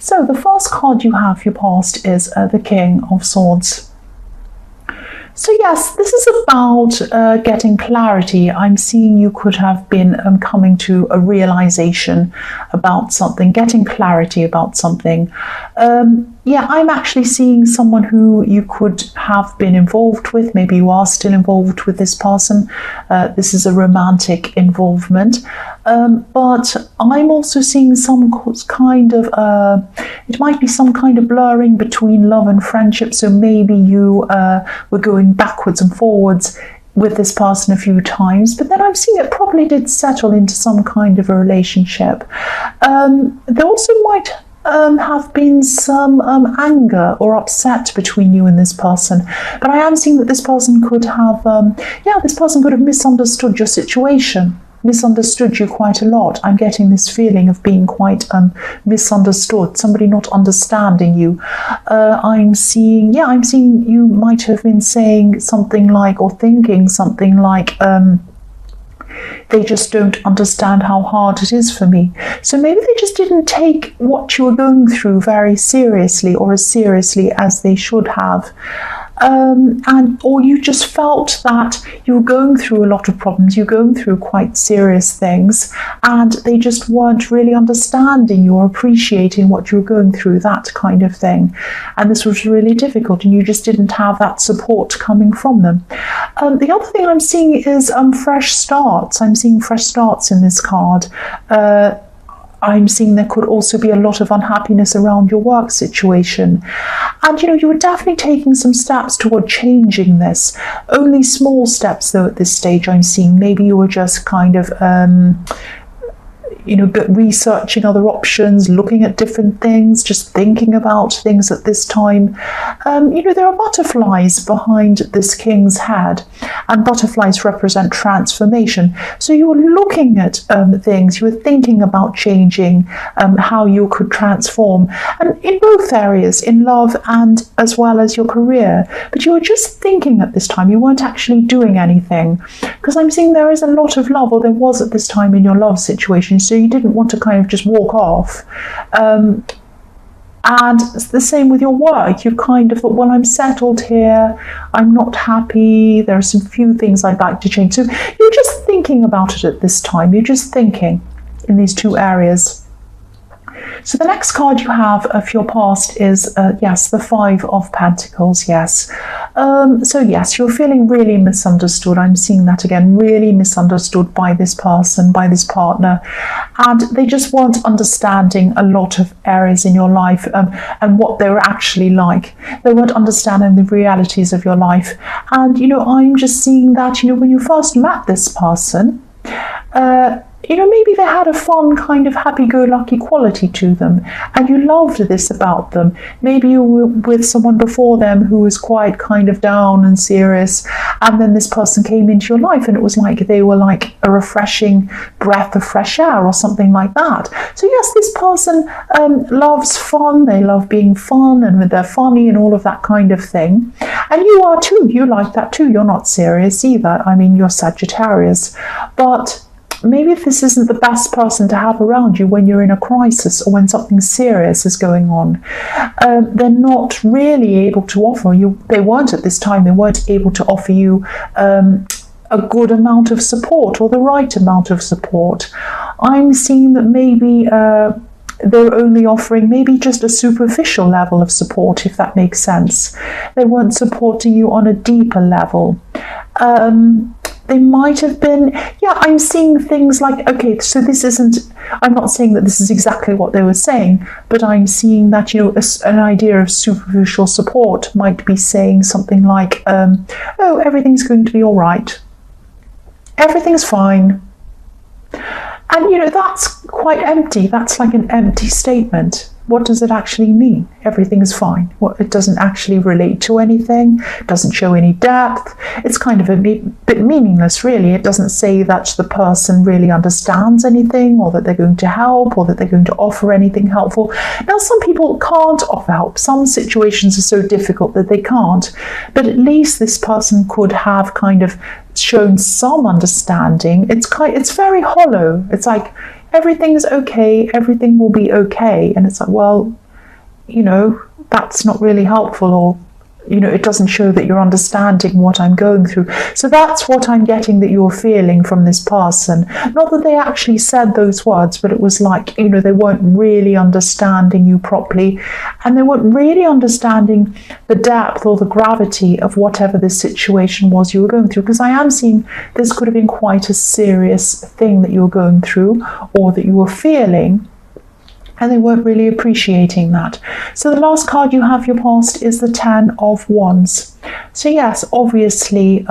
So the first card you have for your past is the King of Swords. So yes, this is about getting clarity. I'm seeing you could have been coming to a realization about something, getting clarity about something. Yeah, I'm actually seeing someone who you could have been involved with. Maybe you are still involved with this person. This is a romantic involvement. But I'm also seeing some kind of, it might be some kind of blurring between love and friendship. So maybe you were going backwards and forwards with this person a few times, but then I'm seeing it probably did settle into some kind of a relationship. There also might have been some anger or upset between you and this person, but I am seeing that this person could have, this person could have misunderstood your situation, misunderstood you quite a lot. I'm getting this feeling of being quite misunderstood, somebody not understanding you. I'm seeing you might have been saying something like, or thinking something like, they just don't understand how hard it is for me. So maybe they just didn't take what you were going through very seriously, or as seriously as they should have. Or you just felt that you were going through a lot of problems, you're going through quite serious things, and they just weren't really understanding you or appreciating what you were going through, that kind of thing. And this was really difficult, and you just didn't have that support coming from them. The other thing I'm seeing is fresh starts. I'm seeing fresh starts in this card. I'm seeing there could also be a lot of unhappiness around your work situation. And, you were definitely taking some steps toward changing this. Only small steps, though, at this stage I'm seeing. Maybe you were just kind of, researching other options, looking at different things, just thinking about things at this time. There are butterflies behind this king's head, and butterflies represent transformation. So you were looking at things, you were thinking about changing, how you could transform, and in both areas, in love and as well as your career. But you were just thinking at this time, you weren't actually doing anything, because I'm seeing there is a lot of love, or there was at this time in your love situation. So you didn't want to kind of just walk off. And it's the same with your work. You kind of thought, well, I'm settled here, I'm not happy, there are some few things I'd like to change. So you're just thinking about it at this time. You're just thinking in these two areas. So the next card you have of your past is, the Five of Pentacles, yes. So yes, you're feeling really misunderstood. I'm seeing that again, really misunderstood by this person, by this partner. And they just weren't understanding a lot of areas in your life and what they were actually like. They weren't understanding the realities of your life. And, I'm just seeing that, when you first met this person, maybe they had a fun kind of happy-go-lucky quality to them, and you loved this about them. Maybe you were with someone before them who was quite kind of down and serious, and then this person came into your life, and it was like they were like a refreshing breath of fresh air or something like that. So yes, this person loves fun, they love being fun, and they're funny and all of that kind of thing. And you are too, you like that too. You're not serious either. I mean, you're Sagittarius, but maybe this isn't the best person to have around you when you're in a crisis or when something serious is going on. They're not really able to offer you, they weren't at this time, they weren't able to offer you a good amount of support or the right amount of support. I'm seeing that maybe they're only offering maybe just a superficial level of support, if that makes sense. They weren't supporting you on a deeper level. They might have been, I'm seeing things like, okay, so this isn't, I'm not saying that this is exactly what they were saying, but I'm seeing that, an idea of superficial support might be saying something like, oh, everything's going to be all right. Everything's fine. And, that's quite empty. That's like an empty statement. What does it actually mean? Everything's fine. Well, it doesn't actually relate to anything. It doesn't show any depth. It's kind of a bit meaningless, really. It doesn't say that the person really understands anything, or that they're going to help, or that they're going to offer anything helpful. Now, some people can't offer help. Some situations are so difficult that they can't. But at least this person could have kind of shown some understanding. It's very hollow. It's like, everything's okay, everything will be okay. And it's like, well, that's not really helpful, or it doesn't show that you're understanding what I'm going through. So that's what I'm getting that you're feeling from this person. Not that they actually said those words, but it was like, they weren't really understanding you properly, and they weren't really understanding the depth or the gravity of whatever this situation was you were going through. Because I am seeing this could have been quite a serious thing that you were going through, or that you were feeling, and they weren't really appreciating that. So the last card you have, your past, is the 10 of Wands. So yes, obviously,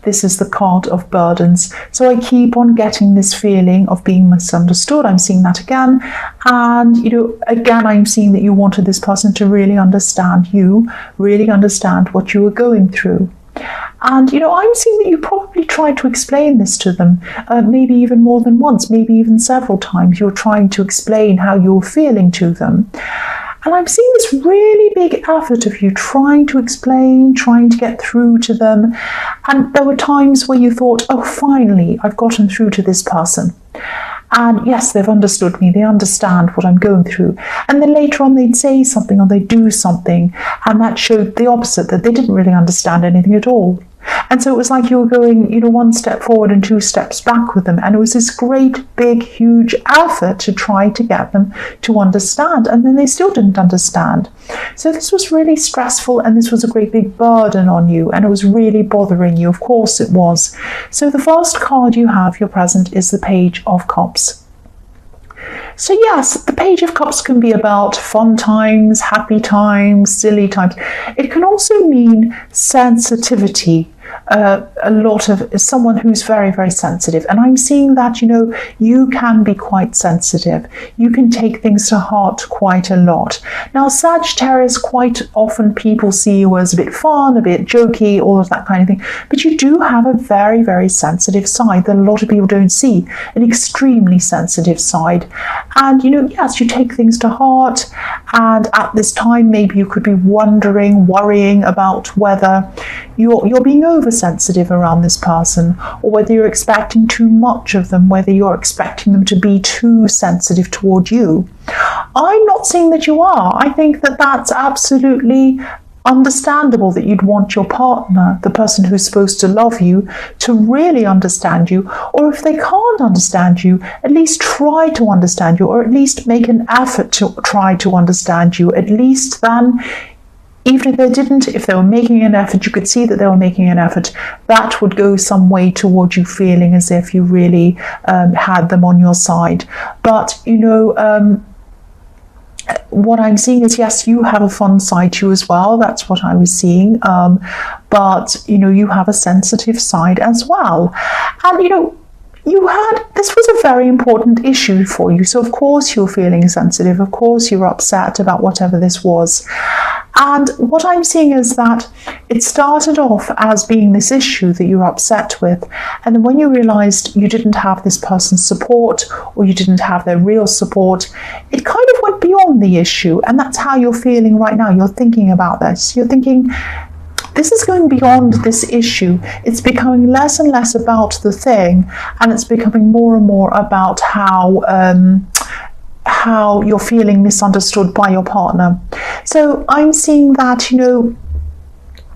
this is the card of burdens. So I keep on getting this feeling of being misunderstood. I'm seeing that again. And, again, I'm seeing that you wanted this person to really understand you, really understand what you were going through. And, I'm seeing that you probably tried to explain this to them, maybe even more than once, maybe even several times. You're trying to explain how you're feeling to them. And I'm seeing this really big effort of you trying to explain, trying to get through to them. And there were times where you thought, oh, finally, I've gotten through to this person. And yes, they've understood me, they understand what I'm going through. And then later on they'd say something or they'd do something, and that showed the opposite, that they didn't really understand anything at all. And so it was like you were going, one step forward and 2 steps back with them. And it was this great, big, huge effort to try to get them to understand. And then they still didn't understand. So this was really stressful, and this was a great big burden on you, and it was really bothering you. Of course it was. So the first card you have, your present, is the Page of Cups. So yes, the Page of Cups can be about fun times, happy times, silly times. It can also mean sensitivity. A lot of someone who's very, very sensitive. And I'm seeing that, you can be quite sensitive. You can take things to heart quite a lot. Now, Sagittarius, quite often people see you as a bit fun, a bit jokey, all of that kind of thing. But you do have a very, very sensitive side that a lot of people don't see, an extremely sensitive side. And, yes, you take things to heart. And at this time, maybe you could be wondering, worrying about whether you're being oversensitive around this person, or whether you're expecting too much of them, whether you're expecting them to be too sensitive toward you. I'm not saying that you are. I think that that's absolutely understandable, that you'd want your partner, the person who's supposed to love you, to really understand you, or if they can't understand you, at least try to understand you, or at least make an effort to try to understand you. At least then, even if they didn't, if they were making an effort, you could see that they were making an effort, that would go some way toward you feeling as if you really had them on your side. But, what I'm seeing is, yes, you have a fun side to you as well. That's what I was seeing. But, you have a sensitive side as well. And, this was a very important issue for you. So, of course, you're feeling sensitive. Of course, you're upset about whatever this was. And what I'm seeing is that it started off as being this issue that you're upset with. And then when you realized you didn't have this person's support, or you didn't have their real support, it kind of went beyond the issue. And that's how you're feeling right now. You're thinking about this. You're thinking, this is going beyond this issue. It's becoming less and less about the thing, and it's becoming more and more about how you're feeling misunderstood by your partner. So I'm seeing that,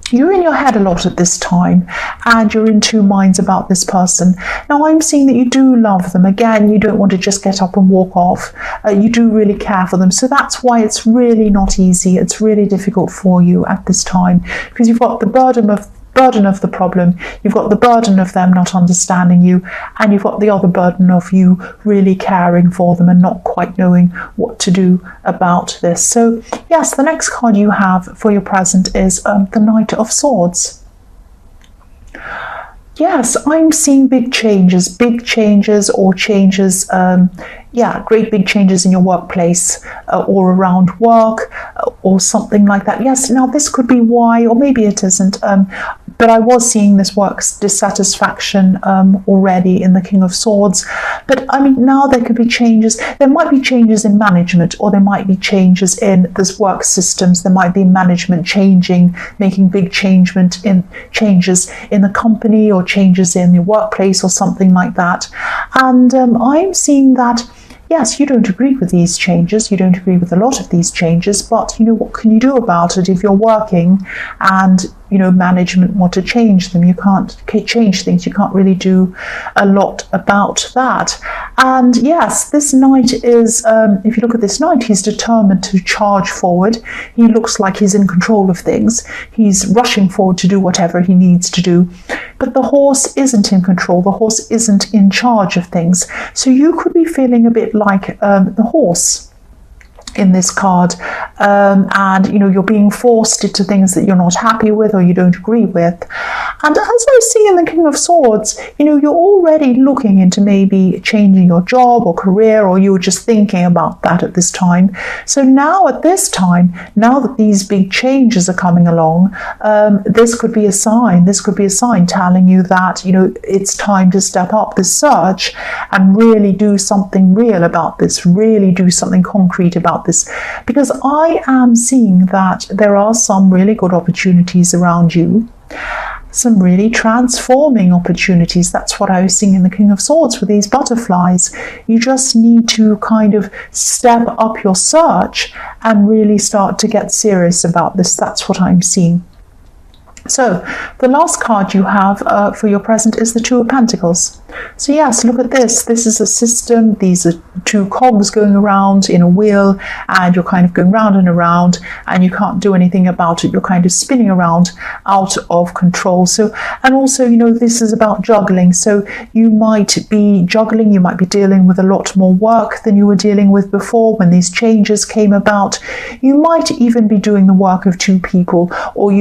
you're in your head a lot at this time, and you're in 2 minds about this person. Now, I'm seeing that you do love them. Again, you don't want to just get up and walk off. You do really care for them. So that's why it's really not easy. It's really difficult for you at this time, because you've got the burden of the problem, you've got the burden of them not understanding you, and you've got the other burden of you really caring for them and not quite knowing what to do about this. So yes, the next card you have for your present is the Knight of Swords. Yes, I'm seeing big changes or changes, great big changes in your workplace or around work or something like that. Yes, now this could be why, or maybe it isn't, but I was seeing this work dissatisfaction already in the King of Swords. But I mean, now there could be changes. There might be changes in management, or there might be changes in this work systems. There might be management changing, making big changes in the company, or changes in the workplace or something like that. And I'm seeing that yes, you don't agree with these changes, you don't agree with a lot of these changes, but, you know, what can you do about it if you're working and, you know, management want to change them? You can't change things. You can't really do a lot about that. And yes, this knight is, if you look at this knight, he's determined to charge forward. He looks like he's in control of things. He's rushing forward to do whatever he needs to do. But the horse isn't in control. The horse isn't in charge of things. So you could be feeling a bit like the horse in this card, and you know, you're being forced into things that you're not happy with or you don't agree with. And as I see in the King of Swords, you know, you're already looking into maybe changing your job or career, or you were just thinking about that at this time. So now at this time, now that these big changes are coming along, this could be a sign. This could be a sign telling you that, you know, it's time to step up this search and really do something real about this, really do something concrete about this, because I am seeing that there are some really good opportunities around you, some really transforming opportunities. That's what I was seeing in the King of Swords with these butterflies. You just need to kind of step up your search and really start to get serious about this. That's what I'm seeing. So the last card you have for your present is the Two of Pentacles. So yes, look at this. This is a system. These are two cogs going around in a wheel, and you're kind of going round and around, and you can't do anything about it. You're kind of spinning around out of control. So, and also, you know, this is about juggling. So you might be juggling, you might be dealing with a lot more work than you were dealing with before when these changes came about. You might even be doing the work of two people, or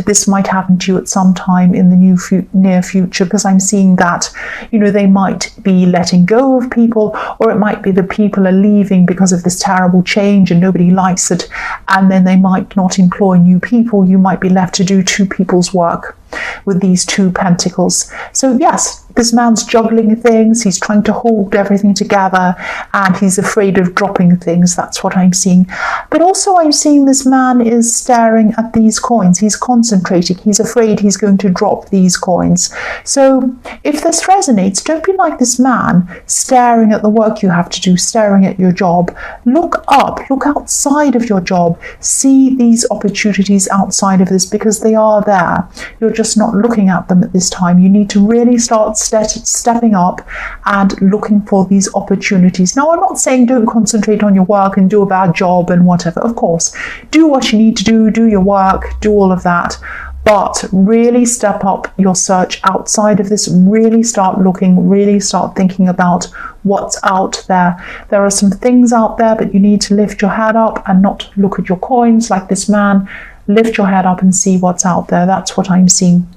this might happen to you at some time in the near future, because I'm seeing that, you know, they might be letting go of people, or it might be the people are leaving because of this terrible change and nobody likes it, and then they might not employ new people. You might be left to do two people's work with these two pentacles. So yes, this man's juggling things, he's trying to hold everything together, and he's afraid of dropping things. That's what I'm seeing. But also I'm seeing this man is staring at these coins. He's concentrating. He's afraid he's going to drop these coins. So if this resonates, don't be like this man, staring at the work you have to do, staring at your job. Look up, look outside of your job. See these opportunities outside of this, because they are there. You're just not looking at them at this time. You need to really start stepping up and looking for these opportunities. Now, I'm not saying don't concentrate on your work and do a bad job and whatever. Of course, do what you need to do your work, do all of that. But really step up your search outside of this. Really start looking, really start thinking about what's out there. There are some things out there, but you need to lift your head up and not look at your coins like this man. Lift your head up and see what's out there. That's what I'm seeing.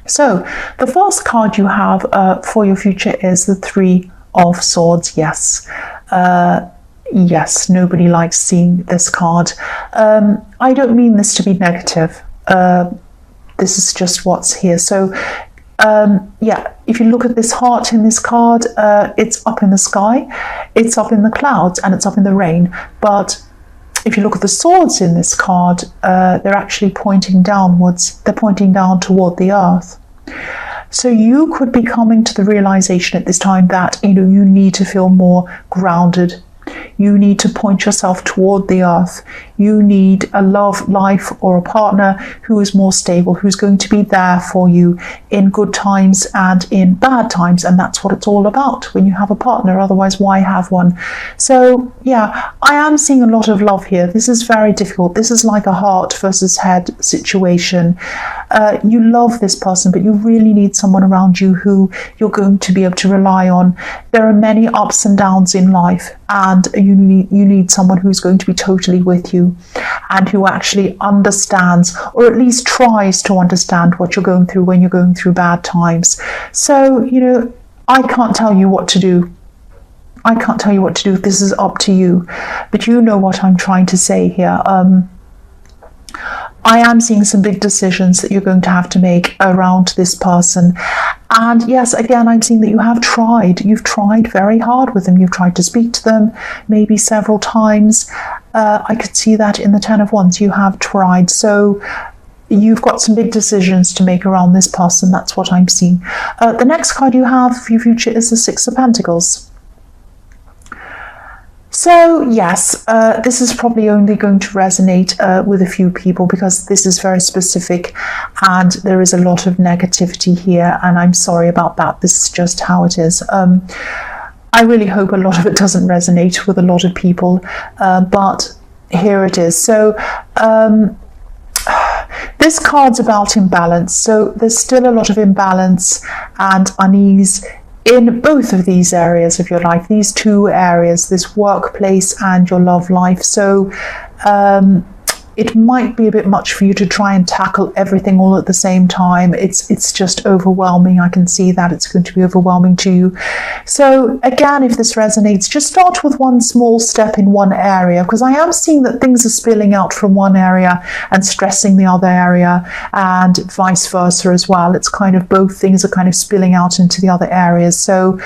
So the first card you have for your future is the Three of Swords. Yes. Yes, nobody likes seeing this card. I don't mean this to be negative. This is just what's here. So yeah, if you look at this heart in this card, it's up in the sky, it's up in the clouds, and it's up in the rain. But if you look at the swords in this card, they're actually pointing downwards. They're pointing down toward the earth. So you could be coming to the realization at this time that, you know, you need to feel more grounded. You need to point yourself toward the earth. You need a love life or a partner who is more stable, who's going to be there for you in good times and in bad times. And that's what it's all about when you have a partner. Otherwise, why have one? So yeah, I am seeing a lot of love here. This is very difficult. This is like a heart versus head situation. You love this person, but you really need someone around you who you're going to be able to rely on. There are many ups and downs in life, and you need someone who's going to be totally with you and who actually understands, or at least tries to understand, what you're going through when you're going through bad times. So, you know, I can't tell you what to do. I can't tell you what to do. This is up to you. But you know what I'm trying to say here. I am seeing some big decisions that you're going to have to make around this person. And yes, again, I'm seeing that you have tried. You've tried very hard with them. You've tried to speak to them maybe several times. I could see that in the Ten of Wands. You have tried. So you've got some big decisions to make around this person. That's what I'm seeing. The next card you have for your future is the Six of Pentacles. So yes, this is probably only going to resonate with a few people because this is very specific and there is a lot of negativity here, and I'm sorry about that. This is just how it is. I really hope a lot of it doesn't resonate with a lot of people, but here it is. So this card's about imbalance. So there's still a lot of imbalance and unease in both of these areas of your life, these two areas, this workplace and your love life. So it might be a bit much for you to try and tackle everything all at the same time. It's just overwhelming. I can see that it's going to be overwhelming to you. So again, if this resonates, just start with one small step in one area, because I am seeing that things are spilling out from one area and stressing the other area, and vice versa as well. It's kind of both things are kind of spilling out into the other areas. So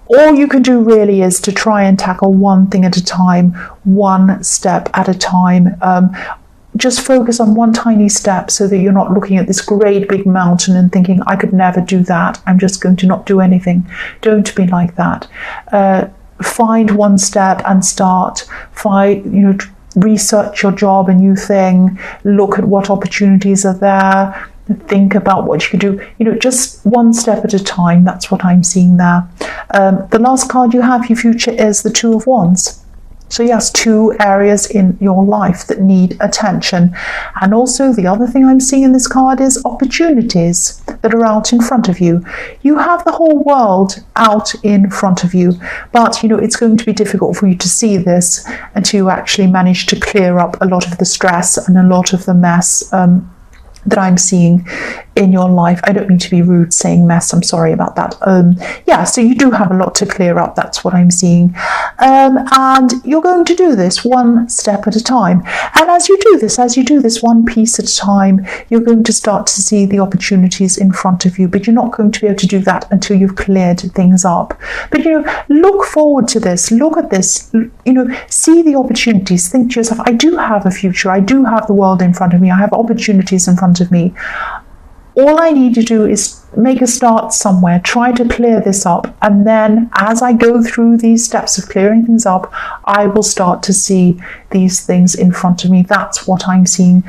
all you can do really is to try and tackle one thing at a time, one step at a time. Just focus on one tiny step so that you're not looking at this great big mountain and thinking, I could never do that. I'm just going to not do anything. Don't be like that. Find one step and start. Research your job, a new thing. Look at what opportunities are there. Think about what you could do, just one step at a time. That's what I'm seeing there. The last card you have, your future, is the Two of Wands. So yes, two areas in your life that need attention. And also the other thing I'm seeing in this card is opportunities that are out in front of you. You have the whole world out in front of you, but it's going to be difficult for you to see this and to actually manage to clear up a lot of the stress and a lot of the mess that I'm seeing in your life. I don't mean to be rude saying mess, I'm sorry about that. So you do have a lot to clear up, that's what I'm seeing. And you're going to do this one step at a time. And as you do this one piece at a time, you're going to start to see the opportunities in front of you, but you're not going to be able to do that until you've cleared things up. But look forward to this, look at this, see the opportunities, think to yourself, I do have a future, I do have the world in front of me, I have opportunities in front of me. All I need to do is make a start somewhere, try to clear this up, and then as I go through these steps of clearing things up, I will start to see these things in front of me. That's what I'm seeing.